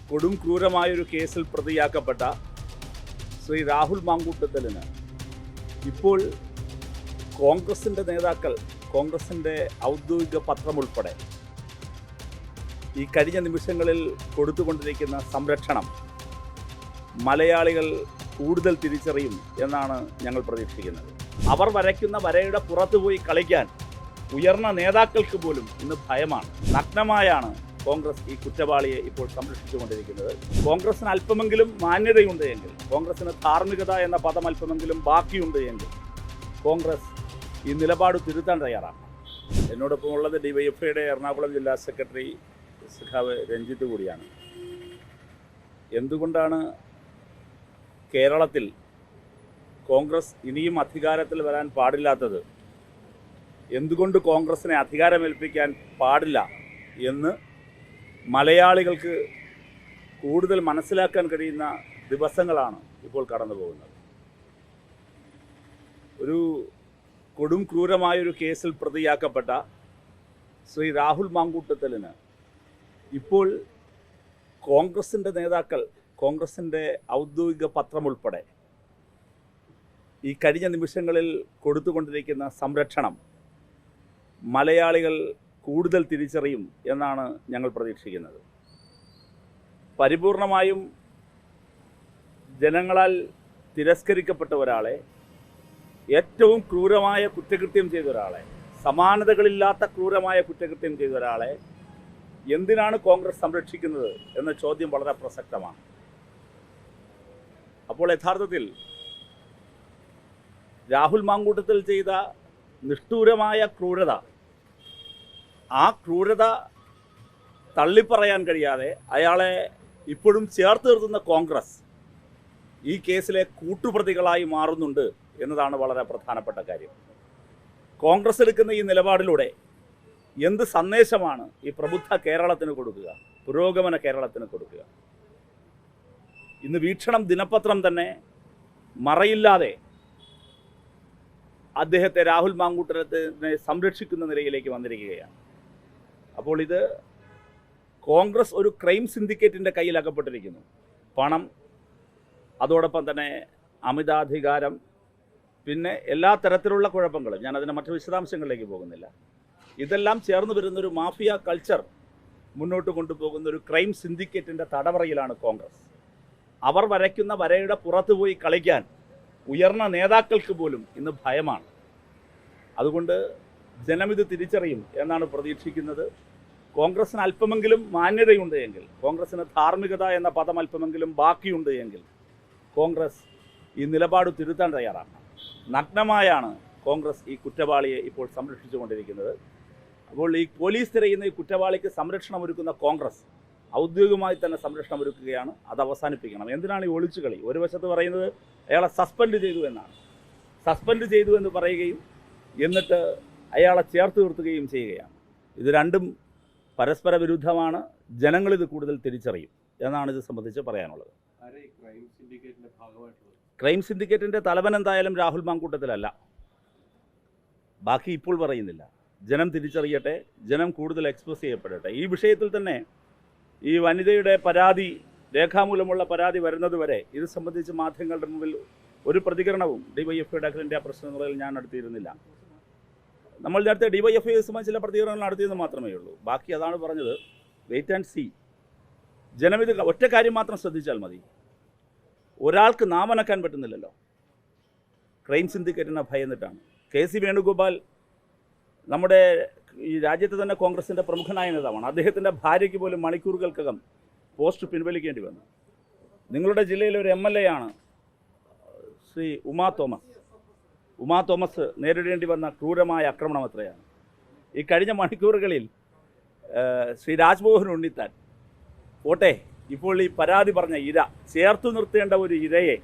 കൊടും ക്രൂരമായൊരു കേസിൽ പ്രതിയാക്കപ്പെട്ട ശ്രീ രാഹുൽ മാങ്കൂട്ടത്തിലിന് ഇപ്പോൾ കോൺഗ്രസിൻ്റെ നേതാക്കൾ, കോൺഗ്രസിൻ്റെ ഔദ്യോഗിക പത്രമുൾപ്പെടെ ഈ കഴിഞ്ഞ നിമിഷങ്ങളിൽ കൊടുത്തുകൊണ്ടിരിക്കുന്ന സംരക്ഷണം മലയാളികൾ കൂടുതൽ തിരിച്ചറിയും എന്നാണ് ഞങ്ങൾ പ്രതീക്ഷിക്കുന്നത്. അവർ വരയ്ക്കുന്ന വരയുടെ പുറത്തു പോയി കളിക്കാൻ ഉയർന്ന നേതാക്കൾക്ക് പോലും ഇന്ന് ഭയമാണ്. നഗ്നമായാണ് കോൺഗ്രസ് ഈ കുറ്റവാളിയെ ഇപ്പോൾ സംരക്ഷിച്ചുകൊണ്ടിരിക്കുന്നത്. കോൺഗ്രസിന് അല്പമെങ്കിലും മാന്യതയുണ്ട് എങ്കിൽ, കോൺഗ്രസിന് ധാർമ്മികത എന്ന പദം അല്പമെങ്കിലും ബാക്കിയുണ്ട് എങ്കിൽ കോൺഗ്രസ് ഈ നിലപാട് തിരുത്താൻ തയ്യാറാണ്. എന്നോടൊപ്പം ഉള്ളത് ഡിവൈഎഫ്ഐയുടെ എറണാകുളം ജില്ലാ സെക്രട്ടറി സഖാവ് രഞ്ജിത്ത് കൂടിയാണ്. എന്തുകൊണ്ടാണ് കേരളത്തിൽ കോൺഗ്രസ് ഇനിയും അധികാരത്തിൽ വരാൻ പാടില്ലാത്തത്, എന്തുകൊണ്ട് കോൺഗ്രസിനെ അധികാരമേൽപ്പിക്കാൻ പാടില്ല എന്ന് മലയാളികൾക്ക് കൂടുതൽ മനസ്സിലാക്കാൻ കഴിയുന്ന ദിവസങ്ങളാണ് ഇപ്പോൾ കടന്നു പോകുന്നത്. ഒരു കൊടും ക്രൂരമായൊരു കേസിൽ പ്രതിയാക്കപ്പെട്ട ശ്രീ രാഹുൽ മാങ്കൂട്ടത്തിലിന് ഇപ്പോൾ കോൺഗ്രസിൻ്റെ നേതാക്കൾ, കോൺഗ്രസിൻ്റെ ഔദ്യോഗിക പത്രമുൾപ്പെടെ ഈ കഴിഞ്ഞ നിമിഷങ്ങളിൽ കൊടുത്തുകൊണ്ടിരിക്കുന്ന സംരക്ഷണം മലയാളികൾ കൂടുതൽ തിരിച്ചറിയും എന്നാണ് ഞങ്ങൾ പ്രതീക്ഷിക്കുന്നത്. പരിപൂർണമായും ജനങ്ങളാൽ തിരസ്കരിക്കപ്പെട്ട ഒരാളെ, ഏറ്റവും ക്രൂരമായ കുറ്റകൃത്യം ചെയ്ത ഒരാളെ, സമാനതകളില്ലാത്ത ക്രൂരമായ കുറ്റകൃത്യം ചെയ്ത ഒരാളെ എന്തിനാണ് കോൺഗ്രസ് സംരക്ഷിക്കുന്നത് എന്ന ചോദ്യം വളരെ പ്രസക്തമാണ്. അപ്പോൾ യഥാർത്ഥത്തിൽ രാഹുൽ മാങ്കൂട്ടത്തിൽ ചെയ്ത നിഷ്ഠൂരമായ ക്രൂരത, ആ ക്രൂരത തള്ളിപ്പറയാൻ കഴിയാതെ അയാളെ ഇപ്പോഴും ചേർത്ത് നിർത്തുന്ന കോൺഗ്രസ് ഈ കേസിലെ കൂട്ടുപ്രതികളായി മാറുന്നുണ്ട് എന്നതാണ് വളരെ പ്രധാനപ്പെട്ട കാര്യം. കോൺഗ്രസ് എടുക്കുന്ന ഈ നിലപാടിലൂടെ എന്ത് സന്ദേശമാണ് ഈ പ്രബുദ്ധ കേരളത്തിന് കൊടുക്കുക, പുരോഗമന കേരളത്തിന് കൊടുക്കുക? ഇന്ന് വീക്ഷണം ദിനപത്രം തന്നെ മറയില്ലാതെ അദ്ദേഹത്തെ, രാഹുൽ മാങ്കൂട്ടത്തിനെ സംരക്ഷിക്കുന്ന നിലയിലേക്ക് വന്നിരിക്കുകയാണ്. അപ്പോൾ ഇത് കോൺഗ്രസ് ഒരു ക്രൈം സിൻഡിക്കേറ്റിൻ്റെ കയ്യിൽ അകപ്പെട്ടിരിക്കുന്നു. പണം, അതോടൊപ്പം തന്നെ അമിതാധികാരം, പിന്നെ എല്ലാ തരത്തിലുള്ള കുഴപ്പങ്ങളും, ഞാനതിൻ്റെ മറ്റു വിശദാംശങ്ങളിലേക്ക് പോകുന്നില്ല. ഇതെല്ലാം ചേർന്ന് വരുന്നൊരു മാഫിയ കൾച്ചർ മുന്നോട്ട് കൊണ്ടുപോകുന്ന ഒരു ക്രൈം സിൻഡിക്കേറ്റിൻ്റെ തടവറയിലാണ് കോൺഗ്രസ്. അവർ വരയ്ക്കുന്ന വരയുടെ പുറത്തു പോയി കളിക്കാൻ ഉയർന്ന നേതാക്കൾക്ക് പോലും ഇന്ന് ഭയമാണ്. അതുകൊണ്ട് ജനമിത് തിരിച്ചറിയും എന്നാണ് പ്രതീക്ഷിക്കുന്നത്. കോൺഗ്രസിന് അല്പമെങ്കിലും മാന്യതയുണ്ട് എങ്കിൽ, കോൺഗ്രസിന് ധാർമ്മികത എന്ന പദം അല്പമെങ്കിലും ബാക്കിയുണ്ട് എങ്കിൽ കോൺഗ്രസ് ഈ നിലപാട് തിരുത്താൻ തയ്യാറാണ്. നഗ്നമായാണ് കോൺഗ്രസ് ഈ കുറ്റവാളിയെ ഇപ്പോൾ സംരക്ഷിച്ചുകൊണ്ടിരിക്കുന്നത്. അപ്പോൾ ഈ പോലീസ് തിരയുന്ന ഈ കുറ്റവാളിക്ക് സംരക്ഷണം ഒരുക്കുന്ന കോൺഗ്രസ് ഔദ്യോഗികമായി തന്നെ സംരക്ഷണം ഒരുക്കുകയാണ്. അത് അവസാനിപ്പിക്കണം. എന്തിനാണ് ഈ ഒളിച്ചുകളി? ഒരു വശത്ത് പറയുന്നത് അയാളെ സസ്പെൻഡ് ചെയ്തു എന്നാണ്. സസ്പെൻഡ് ചെയ്തു എന്ന് പറയുകയും എന്നിട്ട് അയാളെ ചേർത്ത് നിർത്തുകയും ചെയ്യുകയാണ്. ഇത് രണ്ടും പരസ്പര വിരുദ്ധമാണ്. ജനങ്ങളിത് കൂടുതൽ തിരിച്ചറിയും എന്നാണ് ഇത് സംബന്ധിച്ച് പറയാനുള്ളത്. ക്രൈം സിൻഡിക്കേറ്റിൻ്റെ തലവൻ എന്തായാലും രാഹുൽ മാങ്കൂട്ടത്തിലല്ല. ബാക്കി ഇപ്പോൾ പറയുന്നില്ല. ജനം തിരിച്ചറിയട്ടെ, ജനം കൂടുതൽ എക്സ്പ്രസ് ചെയ്യപ്പെടട്ടെ. ഈ വിഷയത്തിൽ തന്നെ ഈ വനിതയുടെ പരാതി, രേഖാമൂലമുള്ള പരാതി വരുന്നത് വരെ ഇത് സംബന്ധിച്ച് മാധ്യമങ്ങളുടെ മുമ്പിൽ ഒരു പ്രതികരണവും ഡിവൈഎഫ്ഐയുടെ അഖിലേന്ത്യാ പ്രസിഡന്റ് ഞാൻ നടത്തിയിരുന്നില്ല. നമ്മൾ നേരത്തെ ഡിവൈഎഫ്ഐ സംബന്ധിച്ച് ചില പ്രതികരണങ്ങൾ നടത്തിയെന്ന് മാത്രമേ ഉള്ളൂ. ബാക്കി അതാണ് പറഞ്ഞത്, വെയിറ്റ് ആൻഡ് സീ. ജനമിത് ഒറ്റ കാര്യം മാത്രം ശ്രദ്ധിച്ചാൽ മതി. ഒരാൾക്ക് നാമനക്കാൻ പറ്റുന്നില്ലല്ലോ, ക്രൈം സിൻഡിക്കേറ്റിനെ ഭയന്നിട്ടാണ്. KC വേണുഗോപാൽ നമ്മുടെ ഈ രാജ്യത്ത് തന്നെ കോൺഗ്രസിൻ്റെ പ്രമുഖനായ നേതാവാണ്. അദ്ദേഹത്തിൻ്റെ ഭാര്യയ്ക്ക് പോലും മണിക്കൂറുകൾക്കകം പോസ്റ്റ് പിൻവലിക്കേണ്ടി വന്നു. നിങ്ങളുടെ ജില്ലയിലെ ഒരു MLA ആണ് ശ്രീ ഉമാ തോമസ് നേരിടേണ്ടി വന്ന ക്രൂരമായ ആക്രമണം എത്രയാണ്? ഈ കഴിഞ്ഞ മണിക്കൂറുകളിൽ ശ്രീ രാജ്മോഹൻ ഉണ്ണിത്താൻ പോട്ടെ, ഇപ്പോൾ ഈ പരാതി പറഞ്ഞ ഇര, ചേർത്തു നിർത്തേണ്ട ഒരു ഇരയെ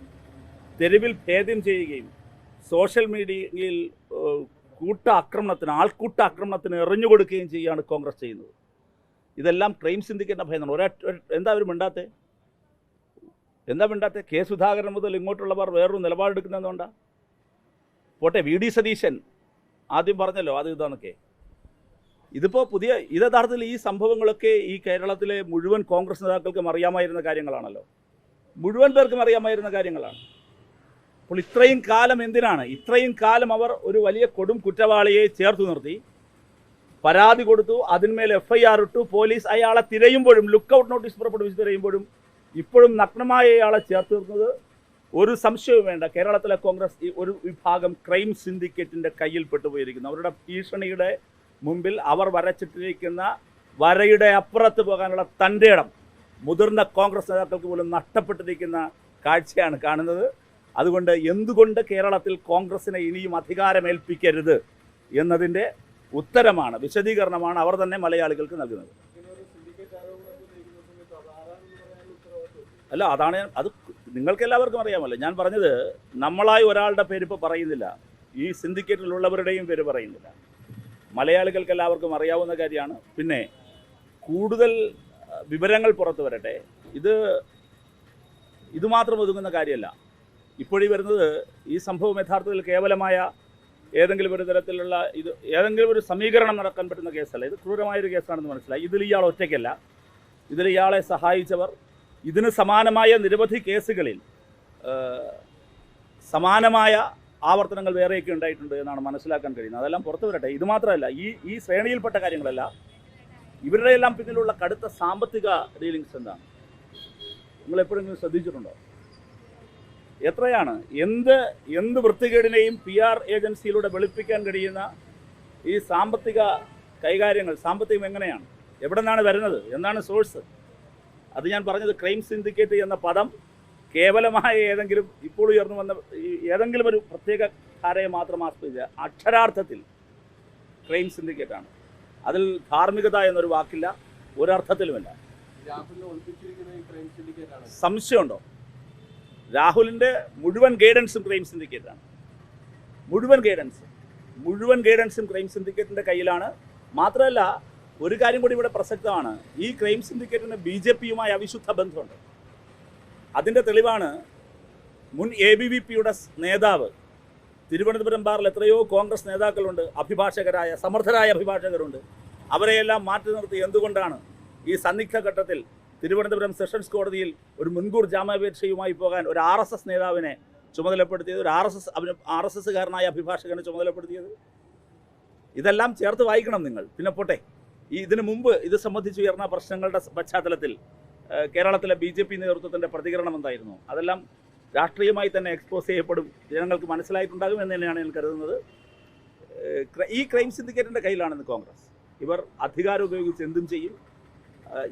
തെരുവിൽ ഭേദ്യം ചെയ്യുകയും സോഷ്യൽ മീഡിയയിൽ ആൾക്കൂട്ട ആക്രമണത്തിന് എറിഞ്ഞുകൊടുക്കുകയും ചെയ്യുകയാണ് കോൺഗ്രസ് ചെയ്യുന്നത്. ഇതെല്ലാം ക്രൈം സിൻഡിക്കേറ്റിൻ്റെ ഭയന്നാണ്. എന്താ അവർ മിണ്ടാത്തെ? K. സുധാകരൻ മുതൽ ഇങ്ങോട്ടുള്ളവർ വേറൊരു നിലപാടെടുക്കുന്നതുകൊണ്ടാണ്. പോട്ടെ, VD സതീശൻ ആദ്യം പറഞ്ഞല്ലോ അത് ഇതാന്നൊക്കെ. ഇതിപ്പോൾ ഇത് യഥാർത്ഥത്തിൽ ഈ സംഭവങ്ങളൊക്കെ ഈ കേരളത്തിലെ മുഴുവൻ കോൺഗ്രസ് നേതാക്കൾക്കും അറിയാമായിരുന്ന കാര്യങ്ങളാണല്ലോ, മുഴുവൻ പേർക്കും അറിയാമായിരുന്ന കാര്യങ്ങളാണ്. അപ്പോൾ ഇത്രയും കാലം എന്തിനാണ്? ഇത്രയും കാലം അവർ ഒരു വലിയ കൊടും കുറ്റവാളിയെ ചേർത്ത് നിർത്തി പരാതി കൊടുത്തു, അതിന്മേൽ FIR ഇട്ടു, പോലീസ് അയാളെ തിരയുമ്പോഴും, ലുക്കൗട്ട് നോട്ടീസ് പുറപ്പെടുവിച്ച് തിരയുമ്പോഴും ഇപ്പോഴും നഗ്നമായ അയാളെ ചേർത്ത് നിർത്തുന്നത് ഒരു സംശയവും വേണ്ട, കേരളത്തിലെ കോൺഗ്രസ് ഒരു വിഭാഗം ക്രൈം സിൻഡിക്കേറ്റിൻ്റെ കയ്യിൽ പെട്ടുപോയിരിക്കുന്നു. അവരുടെ ഭീഷണിയുടെ മുമ്പിൽ അവർ വരച്ചിട്ടിരിക്കുന്ന വരയുടെ അപ്പുറത്ത് പോകാനുള്ള തൻ്റെ ഇടം മുതിർന്ന കോൺഗ്രസ് നേതാക്കൾക്ക് പോലും നഷ്ടപ്പെട്ടിരിക്കുന്ന കാഴ്ചയാണ് കാണുന്നത്. അതുകൊണ്ട് എന്തുകൊണ്ട് കേരളത്തിൽ കോൺഗ്രസിനെ ഇനിയും അധികാരമേൽപ്പിക്കരുത് എന്നതിൻ്റെ ഉത്തരമാണ്, വിശദീകരണമാണ് അവർ തന്നെ മലയാളികൾക്ക് നൽകുന്നത്. അല്ല, അതാണ് അത് നിങ്ങൾക്ക് എല്ലാവർക്കും അറിയാമല്ലോ. ഞാൻ പറഞ്ഞത് നമ്മളായി ഒരാളുടെ പേര് ഇപ്പോൾ പറയുന്നില്ല, ഈ സിൻഡിക്കേറ്റിലുള്ളവരുടെയും പേര് പറയുന്നില്ല, മലയാളികൾക്ക് എല്ലാവർക്കും അറിയാവുന്ന കാര്യമാണ്. പിന്നെ കൂടുതൽ വിവരങ്ങൾ പുറത്തു വരട്ടെ. ഇത് മാത്രം ഒതുങ്ങുന്ന കാര്യമല്ല. ഇപ്പോഴീ വരുന്നത് ഈ സംഭവം യഥാർത്ഥത്തിൽ കേവലമായ ഏതെങ്കിലും ഒരു തരത്തിലുള്ള ഏതെങ്കിലും ഒരു സമീകരണം നടക്കാൻ പറ്റുന്ന കേസല്ല. ഇത് ക്രൂരമായൊരു കേസാണെന്ന് മനസ്സിലായി. ഇതിൽ ഇയാൾ ഒറ്റയ്ക്കല്ല, ഇതിൽ ഇയാളെ സഹായിച്ചവർ, ഇതിന് സമാനമായ നിരവധി കേസുകളിൽ സമാനമായ ആവർത്തനങ്ങൾ വേറെയൊക്കെ ഉണ്ടായിട്ടുണ്ട് എന്നാണ് മനസ്സിലാക്കാൻ കഴിയുന്നത്. അതെല്ലാം പുറത്തു വരട്ടെ. ഇത് മാത്രമല്ല, ഈ ശ്രേണിയിൽപ്പെട്ട കാര്യങ്ങളല്ല, ഇവരുടെ എല്ലാം പിന്നിലുള്ള കടുത്ത സാമ്പത്തിക ഡീലിങ്സ് എന്താണ് നിങ്ങൾ എപ്പോഴെങ്കിലും ശ്രദ്ധിച്ചിട്ടുണ്ടോ? എത്രയാണ് എന്ത് വൃത്തികേടിനെയും PR ഏജൻസിയിലൂടെ വെളുപ്പിക്കാൻ കഴിയുന്ന ഈ സാമ്പത്തിക കൈകാര്യങ്ങൾ, സാമ്പത്തികം എങ്ങനെയാണ്, എവിടെ നിന്നാണ് വരുന്നത്, എന്താണ് സോഴ്സ്? അത് ഞാൻ പറഞ്ഞത് ക്രൈം സിൻഡിക്കേറ്റ് എന്ന പദം കേവലമായ ഏതെങ്കിലും ഇപ്പോൾ ഉയർന്നു വന്ന ഏതെങ്കിലും ഒരു പ്രത്യേക ധാരയെ മാത്രം ആശ്രയിച്ച അക്ഷരാർത്ഥത്തിൽ ക്രൈം സിൻഡിക്കേറ്റാണ്. അതിൽ ധാർമ്മികത എന്നൊരു വാക്കില്ല, ഒരർത്ഥത്തിലുമില്ല. സംശയമുണ്ടോ? രാഹുലിൻ്റെ മുഴുവൻ ഗൈഡൻസും ക്രൈം സിൻഡിക്കേറ്റാണ്. മുഴുവൻ ഗൈഡൻസും ക്രൈം സിൻഡിക്കേറ്റിൻ്റെ കയ്യിലാണ്. മാത്രമല്ല, ഒരു കാര്യം കൂടി ഇവിടെ പ്രസക്തമാണ്. ഈ ക്രൈം സിൻഡിക്കേറ്റിന് BJPയുമായി അവിശുദ്ധ ബന്ധമുണ്ട്. അതിൻ്റെ തെളിവാണ് മുൻ ABVPയുടെ നേതാവ്, തിരുവനന്തപുരം ബാറിൽ എത്രയോ കോൺഗ്രസ് നേതാക്കളുണ്ട്, സമർത്ഥരായ അഭിഭാഷകരുണ്ട്. അവരെയെല്ലാം മാറ്റി നിർത്തി എന്തുകൊണ്ടാണ് ഈ സന്നിഗ്ധ ഘട്ടത്തിൽ തിരുവനന്തപുരം സെഷൻസ് കോടതിയിൽ ഒരു മുൻകൂർ ജാമ്യാപേക്ഷയുമായി പോകാൻ ഒരു RSS നേതാവിനെ ചുമതലപ്പെടുത്തിയത്, ഒരു RSSകാരനായ അഭിഭാഷകനെ ചുമതലപ്പെടുത്തിയത്? ഇതെല്ലാം ചേർത്ത് വായിക്കണം നിങ്ങൾ. പിന്നെ പോട്ടെ, ഇതിനു മുമ്പ് ഇത് സംബന്ധിച്ച് ഉയർന്ന പ്രശ്നങ്ങളുടെ പശ്ചാത്തലത്തിൽ കേരളത്തിലെ BJP നേതൃത്വത്തിൻ്റെ പ്രതികരണം എന്തായിരുന്നു? അതെല്ലാം രാഷ്ട്രീയമായി തന്നെ എക്സ്പോസ് ചെയ്യപ്പെടും, ജനങ്ങൾക്ക് മനസ്സിലായിട്ടുണ്ടാകും എന്ന് തന്നെയാണ് ഞാൻ കരുതുന്നത്. ഈ ക്രൈം സിൻഡിക്കേറ്റിൻ്റെ കയ്യിലാണെന്ന് കോൺഗ്രസ്. ഇവർ അധികാരം ഉപയോഗിച്ച് എന്തും ചെയ്യും.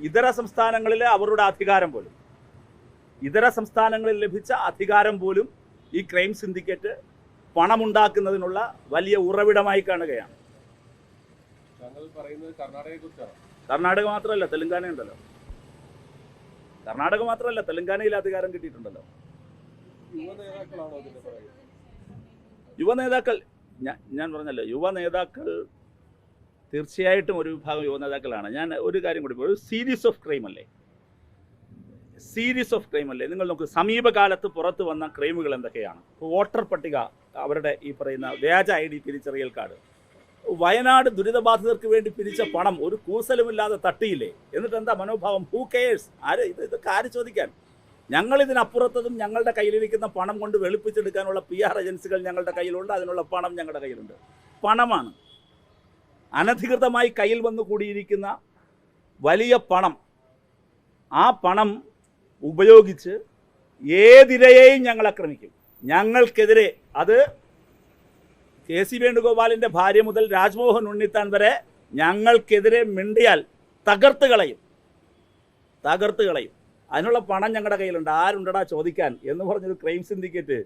ഇതര സംസ്ഥാനങ്ങളിലെ അവരുടെ അധികാരം പോലും, ഇതര സംസ്ഥാനങ്ങളിൽ ലഭിച്ച അധികാരം പോലും ഈ ക്രൈം സിൻഡിക്കേറ്റ് പണമുണ്ടാക്കുന്നതിനുള്ള വലിയ ഉറവിടമായി കാണുകയാണ്. കർണാടക മാത്രമല്ല, തെലങ്കാന ഉണ്ടല്ലോ. കർണാടക മാത്രമല്ല, തെലങ്കാനയിൽ അധികാരം കിട്ടിയിട്ടുണ്ടല്ലോ. യുവനേതാക്കൾ ഞാൻ പറഞ്ഞല്ലോ, യുവനേതാക്കൾ തീർച്ചയായിട്ടും ഒരു വിഭാഗം യുവനേതാക്കളാണ്. ഞാൻ ഒരു കാര്യം കൂടി, ഒരു സീരീസ് ഓഫ് ക്രൈം അല്ലേ? നിങ്ങൾ നോക്കൂ, സമീപകാലത്ത് പുറത്തു വന്ന ക്രൈമുകൾ എന്തൊക്കെയാണ്? വോട്ടർ പട്ടിക, അവരുടെ ഈ പറയുന്ന വ്യാജ ID തിരിച്ചറിയൽ കാർഡ്, വയനാട് ദുരിതബാധിതർക്ക് വേണ്ടി പിരിച്ച പണം ഒരു കൂസലുമില്ലാതെ തട്ടിയില്ലേ? എന്നിട്ട് എന്താ മനോഭാവം? Who cares? ഇതൊക്കെ ആര് ചോദിക്കാൻ? ഞങ്ങളിതിനപ്പുറത്തതും ഞങ്ങളുടെ കയ്യിലിരിക്കുന്ന പണം കൊണ്ട് വെളുപ്പിച്ചെടുക്കാനുള്ള PR ഏജൻസികൾ ഞങ്ങളുടെ കയ്യിലുണ്ട്, അതിനുള്ള പണം ഞങ്ങളുടെ കയ്യിലുണ്ട്. പണമാണ് അനധികൃതമായി കയ്യിൽ വന്നു കൂടിയിരിക്കുന്ന വലിയ പണം. ആ പണം ഉപയോഗിച്ച് ഏതിരയെയും ഞങ്ങൾ ആക്രമിക്കും. ഞങ്ങൾക്കെതിരെ, അത് KC വേണുഗോപാലിൻ്റെ ഭാര്യ മുതൽ രാജ്മോഹൻ ഉണ്ണിത്താൻ വരെ ഞങ്ങൾക്കെതിരെ മിണ്ടിയാൽ തകർത്ത് കളയും. അതിനുള്ള പണം ഞങ്ങളുടെ കയ്യിലുണ്ട്, ആരുണ്ടടാ ചോദിക്കാൻ എന്ന് പറഞ്ഞൊരു ക്രൈം സിൻഡിക്കേറ്റ്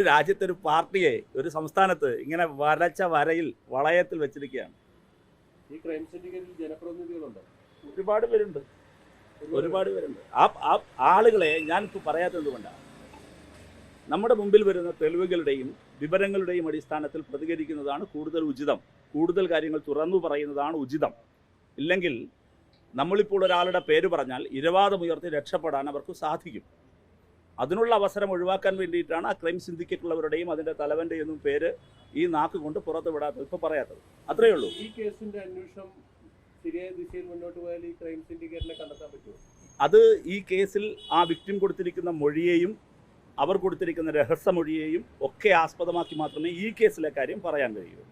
രാജ്യത്തൊരു പാർട്ടിയെ, ഒരു സംസ്ഥാനത്ത് ഇങ്ങനെ വരച്ച വരയിൽ വളയത്തിൽ വെച്ചിരിക്കുകയാണ്. ഈ ക്രൈം സിൻഡിക്കേറ്റിൽ ജനപ്രതിനിധികളുണ്ട്, ഒരുപാട് പേരുണ്ട്. ആ ആളുകളെ ഞാനിപ്പോൾ പറയാത്തത് എന്തുകൊണ്ടാണ്? നമ്മുടെ മുമ്പിൽ വരുന്ന തെളിവുകളുടെയും വിവരങ്ങളുടെയും അടിസ്ഥാനത്തിൽ പ്രതികരിക്കുന്നതാണ് കൂടുതൽ ഉചിതം. കൂടുതൽ കാര്യങ്ങൾ തുറന്നു പറയുന്നതാണ് ഉചിതം. ഇല്ലെങ്കിൽ നമ്മളിപ്പോൾ ഒരാളുടെ പേര് പറഞ്ഞാൽ ഇരവാദമുയർത്തി രക്ഷപ്പെടാൻ അവർക്ക് സാധിക്കും. അതിനുള്ള അവസരം ഒഴിവാക്കാൻ വേണ്ടിയിട്ടാണ് ആ ക്രൈം സിൻഡിക്കേറ്റുള്ളവരുടെയും അതിൻ്റെ തലവൻ്റെയൊന്നും പേര് ഈ നാക്ക് കൊണ്ട് പുറത്ത് വിടാത്തത്, ഇപ്പോൾ പറയാത്തത്. അത്രയേ ഉള്ളൂ. ഈ കേസിന്റെ അന്വേഷണം ശരിയായ ദിശയിൽ മുന്നോട്ട് പോയാൽ ഈ ക്രൈം സിൻഡിക്കേറ്റിനെ കണ്ടെത്താൻ പറ്റുമോ? അത് ഈ കേസിൽ ആ വിക്ടിം കൊടുത്തിരിക്കുന്ന മൊഴിയെയും അവർ കൊടുത്തിരിക്കുന്ന രഹസ്യമൊഴിയെയും ഒക്കെ ആസ്പദമാക്കി മാത്രമേ ഈ കേസിലെ കാര്യം പറയാൻ കഴിയൂ.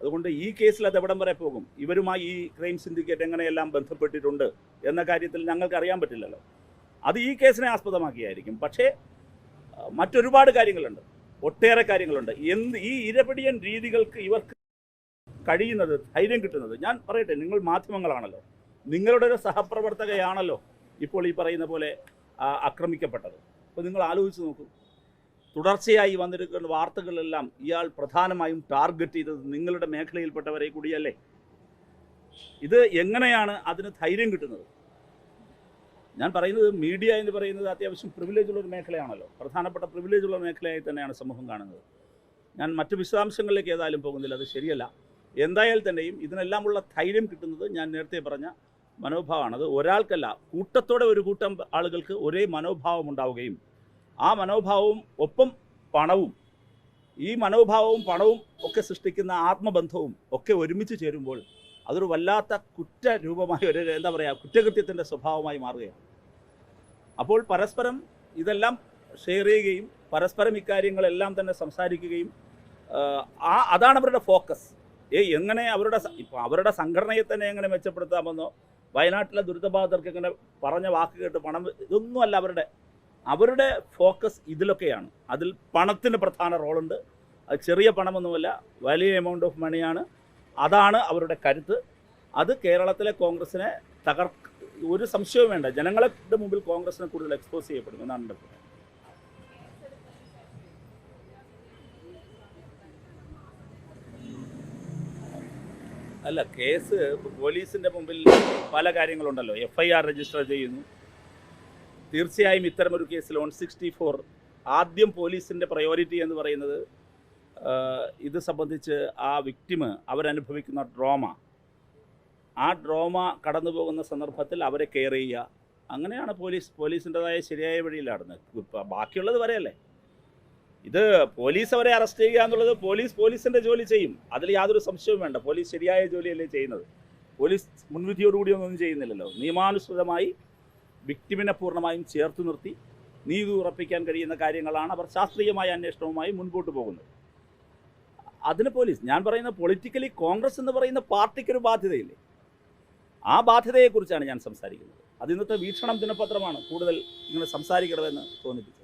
അതുകൊണ്ട് ഈ കേസിൽ അത് എവിടം വരെ പോകും, ഇവരുമായി ഈ ക്രൈം സിൻഡിക്കേറ്റ് എങ്ങനെയെല്ലാം ബന്ധപ്പെട്ടിട്ടുണ്ട് എന്ന കാര്യത്തിൽ ഞങ്ങൾക്ക് അറിയാൻ പറ്റില്ലല്ലോ. അത് ഈ കേസിനെ ആസ്പദമാക്കിയായിരിക്കും. പക്ഷേ മറ്റൊരുപാട് കാര്യങ്ങളുണ്ട്, ഒട്ടേറെ കാര്യങ്ങളുണ്ട്. ഈ ഇരപിടിയൻ രീതികൾക്ക് ഇവർക്ക് കഴിയുന്നത്, ധൈര്യം കിട്ടുന്നത്, ഞാൻ പറയട്ടെ, നിങ്ങൾ മാധ്യമങ്ങളാണല്ലോ, നിങ്ങളുടെ ഒരു സഹപ്രവർത്തകയാണല്ലോ ഇപ്പോൾ ഈ പറയുന്ന പോലെ ആക്രമിക്കപ്പെട്ടത്. അപ്പോൾ നിങ്ങൾ ആലോചിച്ച് നോക്കൂ, തുടർച്ചയായി വന്നിരിക്കുന്ന വാർത്തകളെല്ലാം ഇയാൾ പ്രധാനമായും ടാർഗറ്റ് ചെയ്തത് നിങ്ങളുടെ മേഖലയിൽപ്പെട്ടവരെ കൂടിയല്ലേ. ഇത് എങ്ങനെയാണ് അതിന് ധൈര്യം കിട്ടുന്നത്? ഞാൻ പറയുന്നത്, മീഡിയ എന്ന് പറയുന്നത് അത്യാവശ്യം പ്രിവിലേജുള്ളൊരു മേഖലയാണല്ലോ, പ്രധാനപ്പെട്ട പ്രിവിലേജുള്ള മേഖലയായി തന്നെയാണ് സമൂഹം കാണുന്നത്. ഞാൻ മറ്റ് വിശദാംശങ്ങളിലേക്ക് ഏതായാലും പോകുന്നില്ല, അത് ശരിയല്ല. എന്തായാലും തന്നെയും ഇതിനെല്ലാമുള്ള ധൈര്യം കിട്ടുന്നത് ഞാൻ നേരത്തെ പറഞ്ഞ മനോഭാവമാണ്. അത് ഒരാൾക്കല്ല, കൂട്ടത്തോടെ ഒരു കൂട്ടം ആളുകൾക്ക് ഒരേ മനോഭാവം ഉണ്ടാവുകയും ആ മനോഭാവവും ഒപ്പം പണവും, ഈ മനോഭാവവും പണവും ഒക്കെ സൃഷ്ടിക്കുന്ന ആത്മബന്ധവും ഒക്കെ ഒരുമിച്ച് ചേരുമ്പോൾ അതൊരു വല്ലാത്ത കുറ്റരൂപമായി, ഒരു എന്താ പറയുക, കുറ്റകൃത്യത്തിൻ്റെ സ്വഭാവമായി മാറുകയാണ്. അപ്പോൾ പരസ്പരം ഇതെല്ലാം ഷെയർ ചെയ്യുകയും പരസ്പരം ഇക്കാര്യങ്ങളെല്ലാം തന്നെ സംസാരിക്കുകയും അതാണ് അവരുടെ ഫോക്കസ്. എങ്ങനെ ഇപ്പോൾ അവരുടെ സംഘടനയെ തന്നെ എങ്ങനെ മെച്ചപ്പെടുത്താമെന്നോ, വയനാട്ടിലെ ദുരിതബാധിതർക്ക് എങ്ങനെ പറഞ്ഞ വാക്ക് കേട്ട് പണം, ഇതൊന്നുമല്ല അവരുടെ ഫോക്കസ് ഇതിലൊക്കെയാണ്. അതിൽ പണത്തിന് പ്രധാന റോളുണ്ട്. അത് ചെറിയ പണമൊന്നുമല്ല, വലിയ എമൗണ്ട് ഓഫ് മണിയാണ്. അതാണ് അവരുടെ കരുത്ത്. അത് കേരളത്തിലെ കോൺഗ്രസിനെ ഒരു സംശയവും വേണ്ട, ജനങ്ങളുടെ മുമ്പിൽ കോൺഗ്രസിനെ കൂടുതൽ എക്സ്പോസ് ചെയ്യപ്പെടും എന്നാണ് എൻ്റെ അഭിപ്രായം. അല്ല, കേസ് പോലീസിൻ്റെ മുമ്പിൽ പല കാര്യങ്ങളുണ്ടല്ലോ. FIR രജിസ്റ്റർ ചെയ്യുന്നു. തീർച്ചയായും ഇത്തരമൊരു കേസിൽ 164 ആദ്യം പോലീസിൻ്റെ പ്രയോറിറ്റി എന്ന് പറയുന്നത് ഇത് സംബന്ധിച്ച് ആ വിക്ടിമ് അവരനുഭവിക്കുന്ന ആ ഡ്രോമ കടന്നു പോകുന്ന സന്ദർഭത്തിൽ അവരെ കെയർ ചെയ്യുക, അങ്ങനെയാണ് പോലീസിൻ്റെതായ ശരിയായ വഴിയിലാടുന്നത്. ബാക്കിയുള്ളത് വരെയല്ലേ. ഇത് പോലീസ് അവരെ അറസ്റ്റ് ചെയ്യുക എന്നുള്ളത് പോലീസിൻ്റെ ജോലി ചെയ്യും, അതിൽ യാതൊരു സംശയവും വേണ്ട. പോലീസ് ശരിയായ ജോലിയല്ലേ ചെയ്യുന്നത്. പോലീസ് മുൻവിധിയോടുകൂടി ഒന്നും ചെയ്യുന്നില്ലല്ലോ. നിയമാനുസൃതമായി വിക്ടിമിനെ പൂർണ്ണമായും ചേർത്ത് നിർത്തി നീതി ഉറപ്പിക്കാൻ കഴിയുന്ന കാര്യങ്ങളാണ് അവർ ശാസ്ത്രീയമായ അന്വേഷണവുമായി മുൻപോട്ട് പോകുന്നത്. അതിന് പോലീസ്, ഞാൻ പറയുന്ന പൊളിറ്റിക്കലി കോൺഗ്രസ് എന്ന് പറയുന്ന പാർട്ടിക്കൊരു ബാധ്യതയില്ലേ, ആ ബാധ്യതയെക്കുറിച്ചാണ് ഞാൻ സംസാരിക്കുന്നത്. അത് ഇന്നത്തെ വീക്ഷണം ദിനപത്രമാണ് കൂടുതൽ ഇങ്ങനെ സംസാരിക്കണമെന്ന് തോന്നിപ്പിച്ചത്.